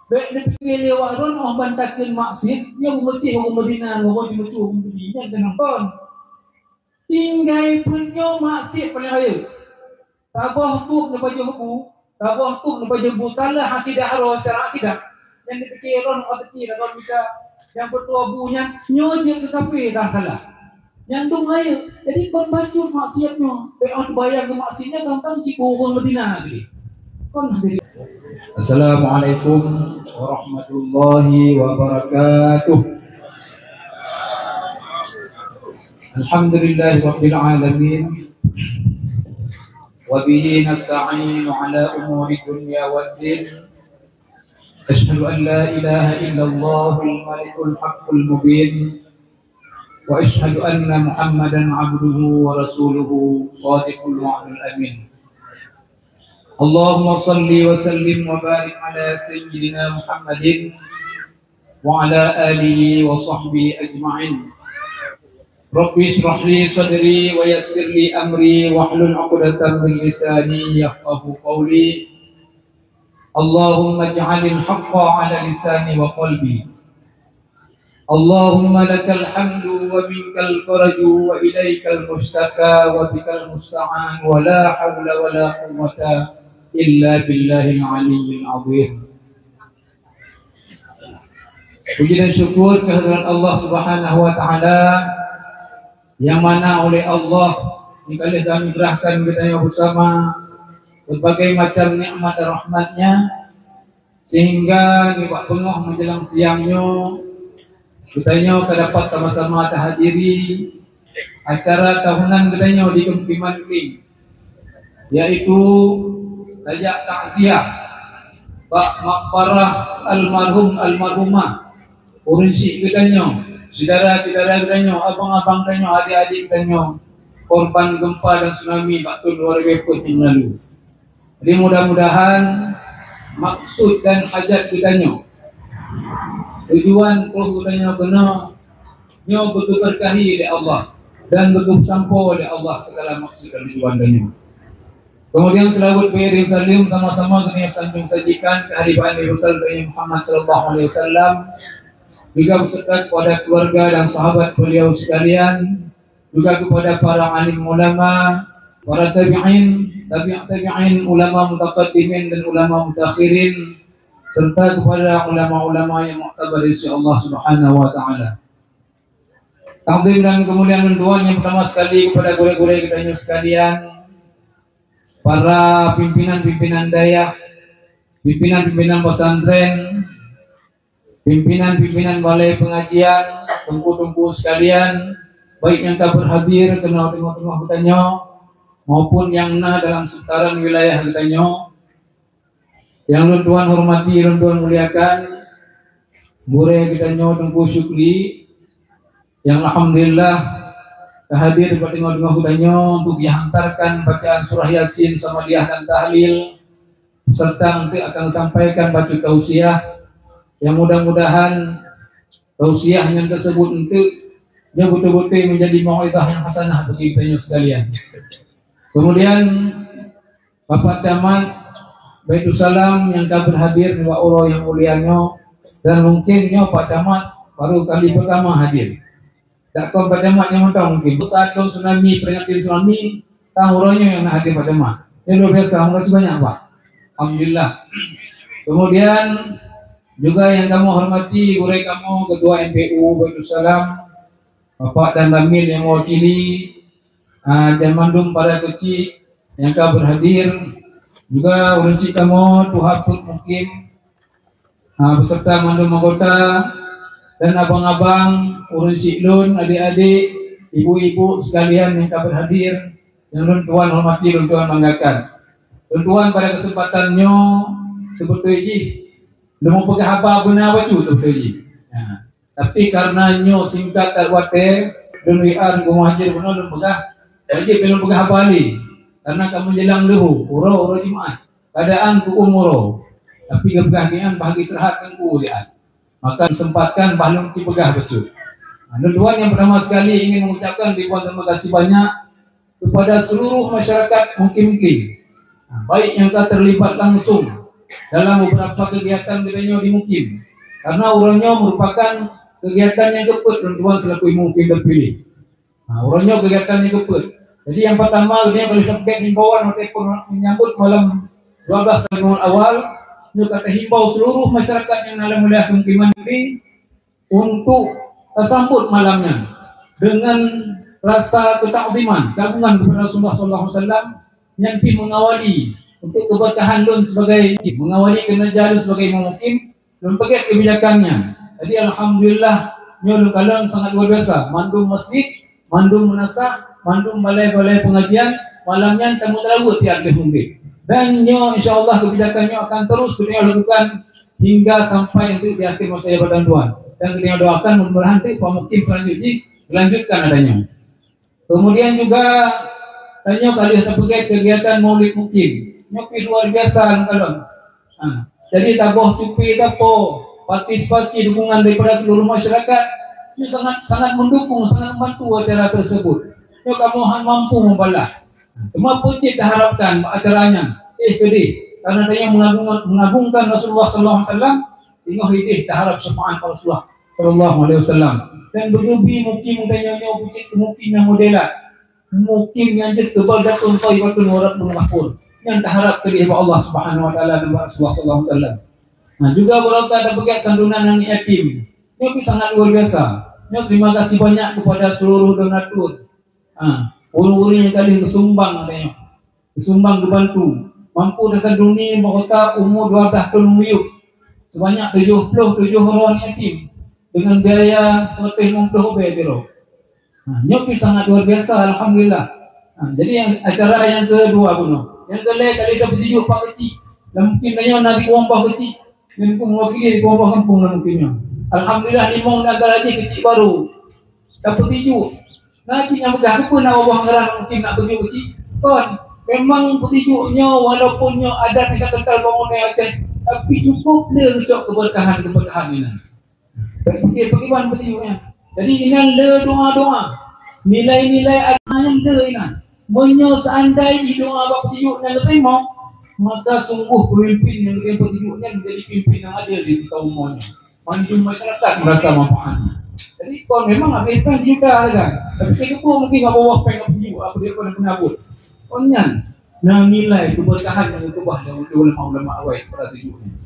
Baik dia fikir lewat ron orang bantakin maksud, dia memecih orang Madinah, orang Jumacu, orang Madinah dan kon. Tinggal punya maksud paling raya. Tabah tu nak baju hubu, tabah tu nak baju hubu, salah akidah roh, secara akidah. Yang dipikir ron orang teki dalam bisa yang bertua bunya, nyo je ke kafe dah salah. Yang tu raya. Jadi kon baca maksiatnya, baik orang bayar ke maksiatnya, tentang cikgu orang Madinah lagi. Kon hadir. Assalamualaikum warahmatullahi wabarakatuh. Alhamdulillahirabbil alamin. Wa bihi nasta'inu ala umuri dunya waddin. Asyhadu an la ilaha illallahul malikul haqqul mubin. Wa asyhadu anna Muhammadan 'abduhu wa rasuluhu shadiqul wa'dul amin. Allahumma salli wa sallim wa barik ala sayyidina Muhammadin wa ala alihi wa sahbihi ajma'in. Rabbi shrah li sadri wa yassir li amri wa hlul 'uqdatam min lisani yafqahu qawli. Allahumma ij'alil haqqa 'ala lisani wa qalbi. Allahumma lakal hamdu wa minkal faraju wa ilaikal mustaka wa bikal musta'an wa la hawla wa la quwwata illa billahil aliyyil azim. Puji dan syukur kehadirat Allah Subhanahu wa taala yang mana oleh Allah dikali kami berahkan kita bersama berbagai macam nikmat dan rahmatnya sehingga di waktu tengah menjelang siangnya kitanya dapat sama-sama terhadiri acara tahunan kitanya di Kempiman King, yaitu Rajak Takziah Pak Makbarah almarhumah Urinsi kitanya, saudara-saudara kitanya, abang-abang kitanya, adik-adik kitanya korban gempa dan tsunami waktu 2004 yang lalu. Jadi mudah-mudahan maksud dan hajat kitanya, tujuan perlu kitanya kena nyo betul berkahi oleh Allah dan betul sampo oleh Allah segala maksud dan tujuan kitanya. Kemudian selawat beriring salim sama-sama kami sanjung sajikan kehadiran Nabi Muhammad sallallahu alaihi wasallam juga beserta kepada keluarga dan sahabat beliau sekalian, juga kepada para alim ulama, para tabi'in, ulama mutaqaddimin dan ulama mutakhirin, serta kepada ulama-ulama yang muktabar insya Allah Subhanahu wa taala. Takdim dan kemuliaan Tuhan yang pertama sekali kepada guru-guru kita sekalian, para pimpinan-pimpinan daya, pimpinan-pimpinan pesantren, pimpinan-pimpinan balai pengajian, tungku-tungku sekalian, baik yang tak berhadir kena tengah-tengah kitanya maupun yang dalam sekitaran wilayah kitanya. Yang Tuhan hormati dan Tuhan muliakan, Bure kitanya Tungku Syukri yang alhamdulillah hadir di tengah-tengah kitanya untuk dihantarkan bacaan surah Yasin, Samadiyah dan Tahlil, serta nanti akan sampaikan baca tausiah yang mudah-mudahan tausiahnya tersebut untuk yang betul-betul menjadi mau'izah yang hasanah bagi kita sekalian. Kemudian Bapak Camat Baitul Salam yang tak berhadir di wa'uro yang mulianya, dan mungkinnya Pak Camat baru kali pertama hadir. Tak kau Pak Camat yang tahu mungkin saat tsunami, peringatan tsunami, tahurannya yang nak hadir Pak Camat. Yang luar biasa, terima kasih banyak Pak. Alhamdulillah. Kemudian juga yang kamu hormati, guru kamu Ketua MPU Baitul Salam, Bapak dan Ramil yang mewakili Jamandum para kecil yang kau berhadir, juga urusi kamu Tuhaput Mukim beserta Mandum Anggota dan abang-abang urusi Lun, adik-adik, ibu-ibu sekalian yang kau berhadir, yang Tuhan hormati dan Tuhan banggakan. Tuhan pada kesempatannya sebetulnya belum pegang apa benar baju tu betul. Tapi karena nyo singkat terwater dan wiar muhajir benar belum pegang. Wajib belum pegang apa ni. Karena kamu jelang lehu, uro Jumaat. Keadaan ku umuro. Tapi kepegangan bagi serhatkan ku dia. Maka disempatkan balung dipegah betul. Tuan yang pertama sekali ingin mengucapkan ribuan terima kasih banyak kepada seluruh masyarakat mungkin baik yang telah terlibat langsung dalam beberapa kegiatan katanya di mukim. Karena urangnya merupakan kegiatan yang keput dan Tuhan selaku mukim terpilih. Urangnya kegiatan yang keput. Jadi yang pertama dia kalau sampai himbauan ataupun menyambut malam 12 tahun awal, dia kata himbau seluruh masyarakat yang dalam wilayah pemukiman ini untuk tersambut malamnya dengan rasa ketakziman, kagungan kepada Rasulullah SAW yang mengawali untuk keberkahan dan sebagai mengawali kerja sebagai mukim dan pakai kebijakannya. Jadi alhamdulillah nyolong kalang sangat luar biasa. Mandum masjid, mandum menasa, mandum balai-balai pengajian, malamnya kamu terawih tiap mungkin. Dan insyaallah kebijakannya akan terus kita lakukan hingga sampai nanti di akhir masa jabatan Tuhan. Dan kita doakan mudah-mudahan pemukim selanjutnya dilanjutkan adanya. Kemudian juga tanya kali kita pakai kegiatan maulid mukim. Nyopi luar biasa kalau. Jadi taboh cupi tapo partisipasi dukungan daripada seluruh masyarakat ini sangat mendukung, sangat membantu acara tersebut. Yo kamu mampu membalas. Cuma puji diharapkan acaranya. Karena dia mengagungkan Rasulullah SAW, tengok ini diharap syafaat Rasulullah SAW. Dan berlebi mukim udahnya puji mukim yang modelat, mukim yang jadi kebal datun taibatun waratun mahfud. Yang diharap dari Allah Subhanahu Wa Taala dan Rasulullah SAW. Juga berlaku ada bagian santunan yang yatim. Ini sangat luar biasa. Terima kasih banyak kepada seluruh donatur. Orang-orang yang kali kesumbang adanya, kesumbang kebantu, mampu dasar dunia mahkota umur 12 tahun muyuk sebanyak 77 orang yatim dengan biaya 50 bedero. Nyopi sangat luar biasa, alhamdulillah. Jadi yang acara yang kedua bunuh, yang kedua kali kita bertujuk pak kecil, dan mungkin banyak nabi kumpah kecil, yang mewakili di kumpah kampung dan mungkinnya. Alhamdulillah 5 negara lagi kecil baru, dapat tujuk. Nah, cik yang bergah pun nak buang ngeran mungkin nak tujuk kecil. Kan, memang petijuknya walaupun ada tingkat kental bangunan Aceh, tapi cukup dia ucap keberkahan ini. Bagaimana petijuknya? Jadi ini le doa-doa, nilai-nilai agama yang le ini. Menyo seandainya doa bab petijuknya diterima, maka sungguh pemimpin yang diberi petijuknya menjadi pimpin yang adil di kaumnya. Manjung masyarakat merasa manfaatnya. Jadi kalau memang habis pen juga kan, tapi kita pun mungkin nggak bawa pen ke jiwa, aku dia pun penabur. Konyan, nah nilai keberkahan yang berubah yang ulama awal pada tujuannya.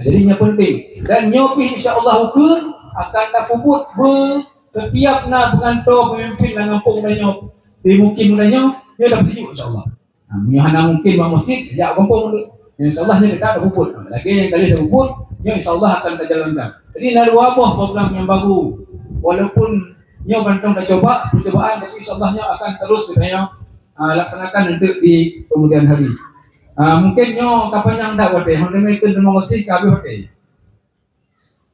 Jadinya penting. Dan nyopi insyaallah ukur akan tak puput setiap nak pengantor pemimpin dan ngampung dan nyop di mukim dan nyop dia dah tujuh insyaallah. Hanya mungkin bang masjid, ya kampung insyaallah dia dekat puput. Lagi yang kali dah puput, insyaallah akan terjalankan. Jadi nak wabah program yang baru. Walaupun nyo bantong dah coba percobaan, tapi insyaallah akan terus kita laksanakan untuk di kemudian hari. Mungkin nyo kapan yang dah wate, hendak itu terima kasih kabeh wate.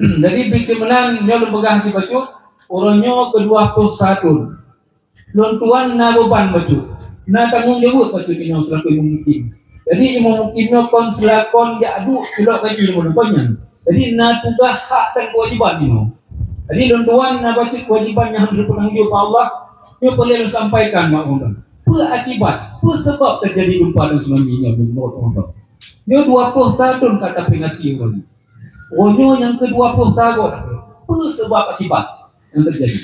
Jadi bincang menang nyo lembaga si baju, orangnya ke-21. Lon tuan na beban baju. Na tanggung jawab baju nyo selaku mungkin. Jadi mungkin kon selakon dia adu celok gaji mon. Jadi na tugas hak dan kewajiban nyo. Jadi tuan na baca kewajiban yang harus bertanggung jawab Allah, dia boleh sampaikan makmum. Apa akibat, apa sebab terjadi gempa dan tsunami ini? Dia 20 tahun kata peringati orang. Orangnya yang ke-20 tahun, apa sebab akibat yang terjadi?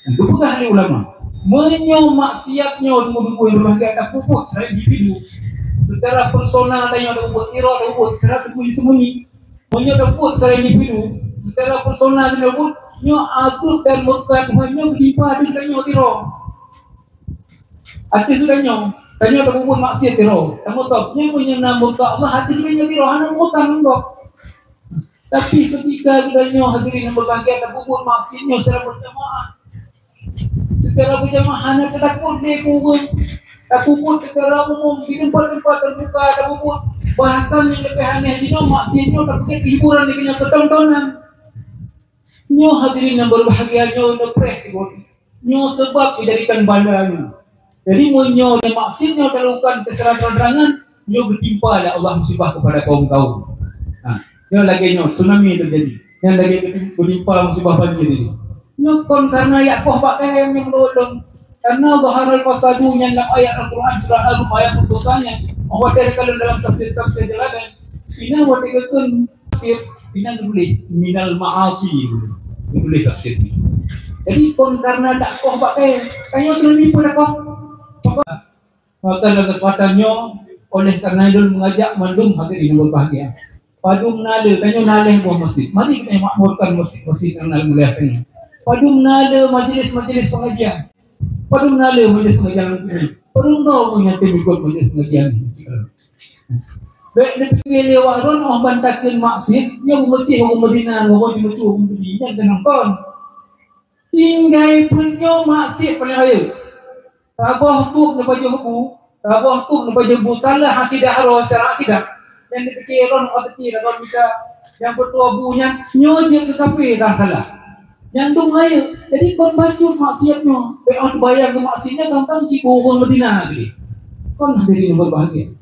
Yang kebuka hari ulama, menyo maksiatnya tunggu-tunggu yang berbahagia ada pupuk selain individu. Secara personal ada yang ada pupuk kira, ada pupuk secara sembunyi-sembunyi. Menyo ada pupuk selain individu. Secara personal ada pupuk. Nyo atur dan murka Tuhannya berlimpah dengan nyo tiro. Hati sudah nyo, tanya tak pun maksiat tiro. Kamu tahu, nyo punya nama murka Allah hati sudah nyo tiro, hanya mutang nggak. Tapi ketika sudah nyo hadirin yang berbahagia tak pun maksiat nyo secara berjamaah. Secara berjamaah hanya ketakut dia kubur. Tak pun secara umum di tempat-tempat terbuka tak pun. Bahkan yang lebih aneh di nyo maksiat nyo tak pakai hiburan di kena ketontonan. Nyo hadirin yang berbahagia nyo nepreh nyo sebab dijadikan bandanya. Jadi nyo yang maksudnya terlakukan keserang-terangan nyo bertimpa oleh Allah musibah kepada kaum-kaum. Nyo lagi nyo tsunami terjadi, yang lagi bertimpa musibah banjir ini. Nyo kon karena Yakoh pakai yang menolong, karena Dhaharal Fasadu yang dalam ayat Al-Quran surah Al-Rum ayat putusannya, bahwa dari kalau dalam tafsir jelasan Ina buat ikutkan tafsir, ina boleh minal ma'asi boleh tafsir. Jadi pun karena dakwah pakai kayu selalu pun dakwah. Maka dalam kesempatannya oleh karena itu mengajak mandum hadirin yang berbahagia. Padum nada, kayu naleh buah masjid. Mari kita makmurkan masjid yang nak melihatnya. Padum nada majlis-majlis pengajian. Padum nada majlis pengajian ini. Padum tahu menyantai ikut majlis pengajian. Baik dia lewat ron orang bantakin maksud, dia memecih orang Madinah, orang Jumacu, orang beli, yang tenang kon. Tinggai punya maksud paling raya. Tabah tu nak baju hubu, tabah tu nak baju hubu, talah akidah arwah secara akidah. Yang dipikir ron orang kecil, orang bisa yang bertua bunya, nyojek ke kafe tak salah. Yang tu raya, jadi kon baca maksiatnya, baik bayar ke maksiatnya, tentang cikgu orang Madinah lagi. Kon hadirin berbahagia.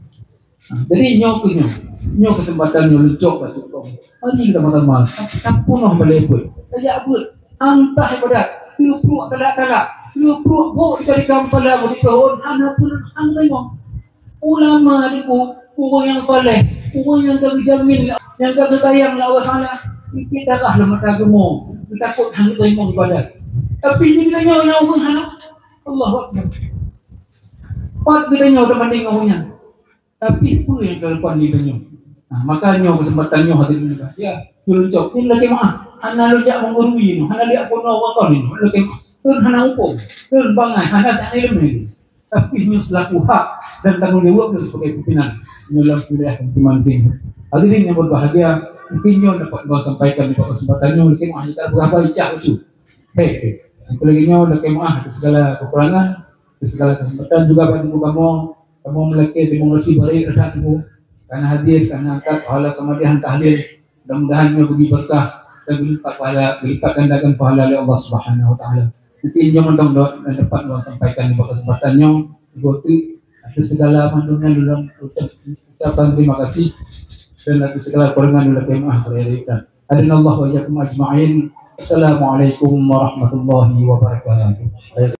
Jadi nyo kesempatan nyo lucok kat tukang. Mari kita makan tak punah meleput. Ajak buat antah ibadat. Lupruk talak-talak. Lupruk buk kita di kampala di pohon hana pun hana tengok. Ulama ni orang yang soleh, orang yang terjamin, yang tertayang Allah Taala. Kita dah lah mata gemuk. Kita takut hang tengok ibadat. Tapi ni kita nyo yang orang hana Allahu Akbar. Pat kita nyo dah banding orangnya. Tapi apa yang terlepas di dunia? Makanya kesempatannya hadirin ya, luncok ini lagi maaf. Hana lujak menggurui ni, hana lihat pun orang kau ni, lagi hana upung, bangai, hana tak ilmu ni. Tapi ini selaku hak dan tanggung jawab sebagai pimpinan dalam wilayah kemantin. Hadirin yang berbahagia, mungkin nyo dapat kau sampaikan di kesempatannya, lagi maaf kita berapa icah lucu. Hei, aku lagi nyo lagi maaf atas segala kekurangan, atas segala kesempatan juga bagi kamu melekeh terima kasih balik redakanmu karena hadir, karena angkat pahala samadihan tahlil. Mudah-mudahan bagi berkah dan berlipat pahala, berlipat gandakan pahala oleh Allah Subhanahu Wa Taala. Nanti jangan dapat sampaikan di kesempatannya. Ikuti atas segala mandunya dalam ucapan terima kasih dan atas segala kurangan dalam kemah berikan. Adinallahu wa iyyakum ajma'in. Assalamualaikum warahmatullahi wabarakatuh.